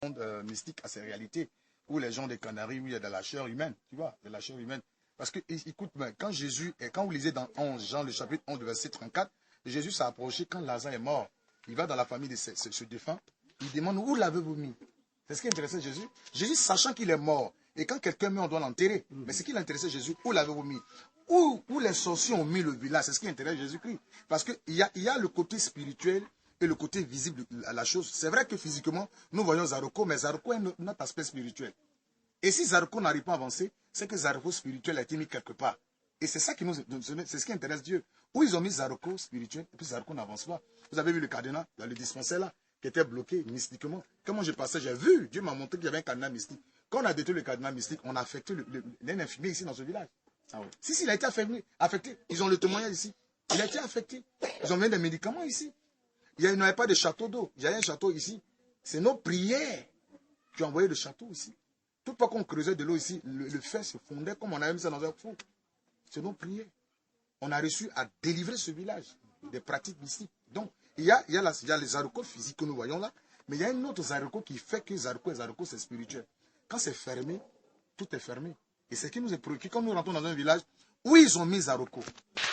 monde mystique à ses réalités, où les gens des Canaries, où il y a de la chair humaine, tu vois, de la chair humaine. Parce que, écoute, quand Jésus, et quand vous lisez dans 11, Jean, le chapitre 11, verset 34, Jésus s'est approché quand Lazare est mort. Il va dans la famille de ce défunt, il demande où l'avez-vous mis? C'est ce qui intéressait Jésus. Jésus, sachant qu'il est mort, et quand quelqu'un meurt, on doit l'enterrer. Mais ce qui intéressait Jésus, où l'avez-vous mis? Où les sorciers ont mis le village, c'est ce qui intéresse Jésus-Christ. Parce qu'il y a le côté spirituel et le côté visible à la chose. C'est vrai que physiquement, nous voyons Zaroko, mais Zaroko est notre aspect spirituel. Et si Zaroko n'arrive pas à avancer, c'est que Zaroko spirituel a été mis quelque part. Et c'est ça qui c'est ce qui intéresse Dieu. Où ils ont mis Zaroko spirituel, et puis Zaroko n'avance pas. Vous avez vu le cadenas, dans le dispensaire là, qui était bloqué mystiquement. Quand moi je passais, j'ai vu, Dieu m'a montré qu'il y avait un cadenas mystique. Quand on a détruit le cadenas mystique, on a affecté un infirmier ici dans ce village. Ah oui. Si, il a été affecté. Ils ont le témoignage ici. Il a été affecté. Ils ont mis des médicaments ici. Il n'y avait pas de château d'eau. Il y a un château ici. C'est nos prières qui ont envoyé le château ici. Tout fois qu'on creusait de l'eau ici, le fer se fondait comme on avait mis ça dans un four. C'est nos prières. On a reçu à délivrer ce village des pratiques mystiques. Donc, il y a les Zaroko physiques que nous voyons là, mais il y a un autre Zaroko qui fait que Zaroko c'est spirituel. Quand c'est fermé, tout est fermé. Et c'est ce qui nous est préoccupé. Quand nous rentrons dans un village, où ils ont mis Zaroko,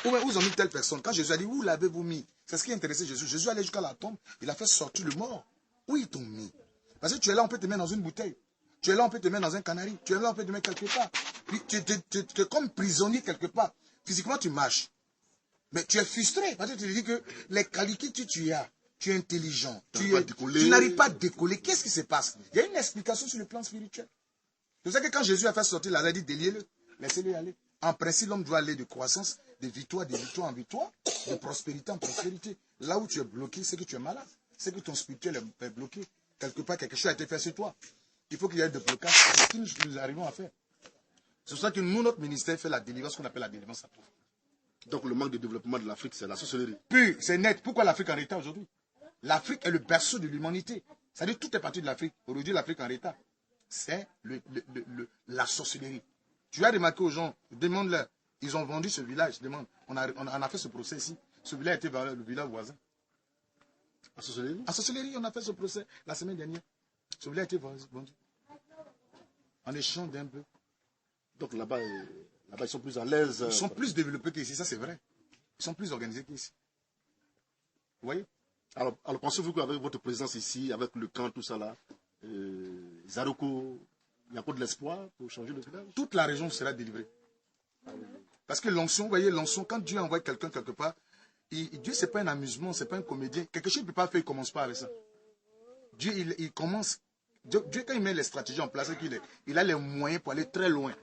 où ils ont mis telle personne. Quand Jésus a dit, où l'avez-vous mis? C'est ce qui intéressait Jésus. Jésus allait jusqu'à la tombe, il a fait sortir le mort. Où ils t'ont mis? Parce que tu es là, on peut te mettre dans une bouteille. Tu es là, on peut te mettre dans un canari. Tu es là, on peut te mettre quelque part. Puis tu es comme prisonnier quelque part. Physiquement, tu marches. Mais tu es frustré. Parce que tu te dis que les qualités que tu as, tu es intelligent. Tu n'arrives pas à décoller. Qu'est-ce qui se passe? Il y a une explication sur le plan spirituel. C'est ça que quand Jésus a fait sortir Lazare, il a dit déliez-le. Laissez-le aller. En principe, l'homme doit aller de croissance, de victoire en victoire, de prospérité en prospérité. Là où tu es bloqué, c'est que tu es malade. C'est que ton spirituel est bloqué. Quelque part, quelque chose a été fait sur toi. Il faut qu'il y ait des blocages. C'est ce que nous arrivons à faire. C'est pour ça que nous, notre ministère fait la délivrance, ce qu'on appelle la délivrance à pauvre. Donc le manque de développement de l'Afrique, c'est la sorcellerie. Puis, c'est net. Pourquoi l'Afrique en retard aujourd'hui? L'Afrique est le berceau de l'humanité. C'est-à-dire tout est parti de l'Afrique. Aujourd'hui, l'Afrique en retard. C'est la sorcellerie. Tu as remarqué aux gens, demande-leur, ils ont vendu ce village, demande, on a fait ce procès ici. Ce village était vers le village voisin. À sorcellerie? À sorcellerie, on a fait ce procès la semaine dernière. Ce village a été vendu. En échange d'un peu. Donc là-bas, ils sont plus à l'aise. Ils sont plus développés qu'ici, ça c'est vrai. Ils sont plus organisés qu'ici. Vous voyez? Alors pensez-vous qu'avec votre présence ici, avec le camp, tout ça là, Zaroko, il y a encore de l'espoir pour changer le village? Toute la région sera délivrée. Parce que l'onction, vous voyez, l'onction, quand Dieu envoie quelqu'un quelque part, Dieu, ce n'est pas un amusement, ce n'est pas un comédien. Quelque chose qu'il ne peut pas faire, il ne commence pas avec ça. Dieu, il commence. Dieu, quand il met les stratégies en place, il a les moyens pour aller très loin.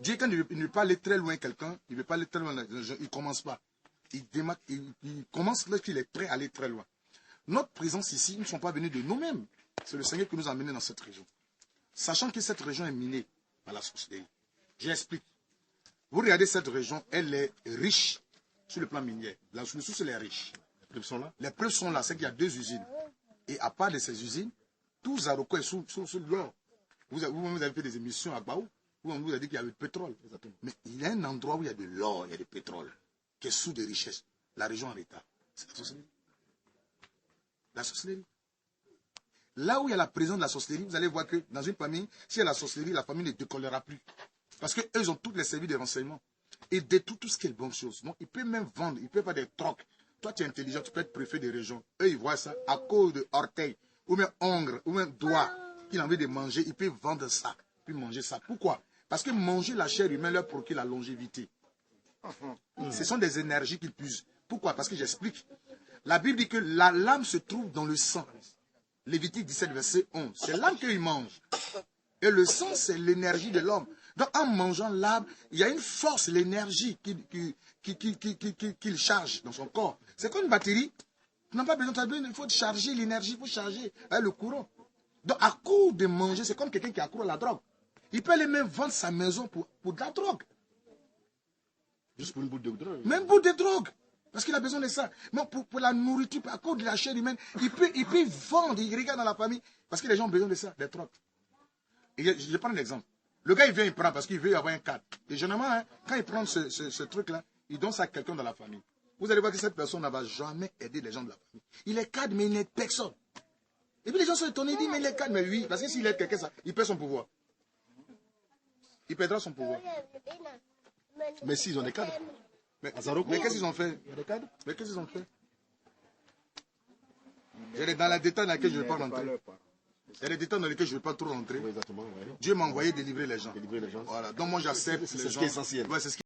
Dieu, quand il ne veut pas aller très loin quelqu'un, il ne veut pas aller très loin, il ne commence pas. Il commence lorsqu'il est prêt à aller très loin. Notre présence ici, nous ne sommes pas venus de nous-mêmes. C'est le Seigneur qui nous a amenés dans cette région. Sachant que cette région est minée par la sorcellerie. J'explique. Vous regardez cette région, elle est riche sur le plan minier. La source, elle est riche. Les preuves sont là? Les preuves sont là, c'est qu'il y a 2 usines. Et à part de ces usines, tout Zaroko est sous l'or. Vous avez fait des émissions à Baou, où on vous a dit qu'il y avait du pétrole. Exactement. Mais il y a un endroit où il y a de l'or, il y a du pétrole, qui est sous des richesses. La région en état. C'est la sorcellerie. La sorcellerie. Là où il y a la présence de la sorcellerie, vous allez voir que dans une famille, s'il y a la sorcellerie, la famille ne décollera plus. Parce qu'eux, ils ont tous les services de renseignement. Et détruisent tout ce qui est bonne chose. Donc, ils peuvent même vendre, ils peuvent faire des trocs. Toi, tu es intelligent, tu peux être préfet des régions. Eux, ils voient ça à cause de orteils, ou même ongles, ou même doigts, qu'ils ont envie de manger, ils peuvent vendre ça, puis manger ça. Pourquoi? Parce que manger la chair humaine leur procure la longévité. Ce sont des énergies qu'ils puisent. Pourquoi? Parce que j'explique. La Bible dit que l'âme se trouve dans le sang. Lévitique 17, verset 11. C'est l'âme qu'ils mangent. Et le sang, c'est l'énergie de l'homme. Donc, en mangeant l'âme, il y a une force, l'énergie qu'il charge dans son corps. C'est comme une batterie. Tu n'as pas besoin de il faut charger l'énergie, il faut charger le courant. Donc, à cause de manger, c'est comme quelqu'un qui a couru à la drogue. Il peut aller même vendre sa maison pour de la drogue. Juste pour une boule de drogue. Même boule de drogue. Parce qu'il a besoin de ça. Mais pour la nourriture, à cause de la chair humaine, il peut vendre, il regarde dans la famille. Parce que les gens ont besoin de ça, des drogues. Et je prends un exemple. Le gars, il vient, il prend parce qu'il veut avoir un cadre. Et généralement, hein, quand il prend ce truc-là, il donne ça à quelqu'un dans la famille. Vous allez voir que cette personne ne va jamais aider les gens de la famille. Il est cadre, mais il n'aide personne. Et puis les gens sont étonnés, ils disent, mais il est cadre. Mais oui, parce que s'il aide quelqu'un, il perd son pouvoir. Il perdra son pouvoir. Mais s'ils ont des cadres. Mais qu'est-ce qu'ils ont fait? Il y a des cadres. Mais qu'est-ce qu'ils ont fait? Il y a dans la détail dans laquelle je ne vais pas rentrer. Il y a des détails dans lesquels je ne vais pas trop rentrer. Oui, exactement. Ouais. Dieu m'a envoyé délivrer les gens. Délivrer les gens. Voilà. Donc moi j'accepte. C'est ce qui est essentiel. Ouais, c'est ce qui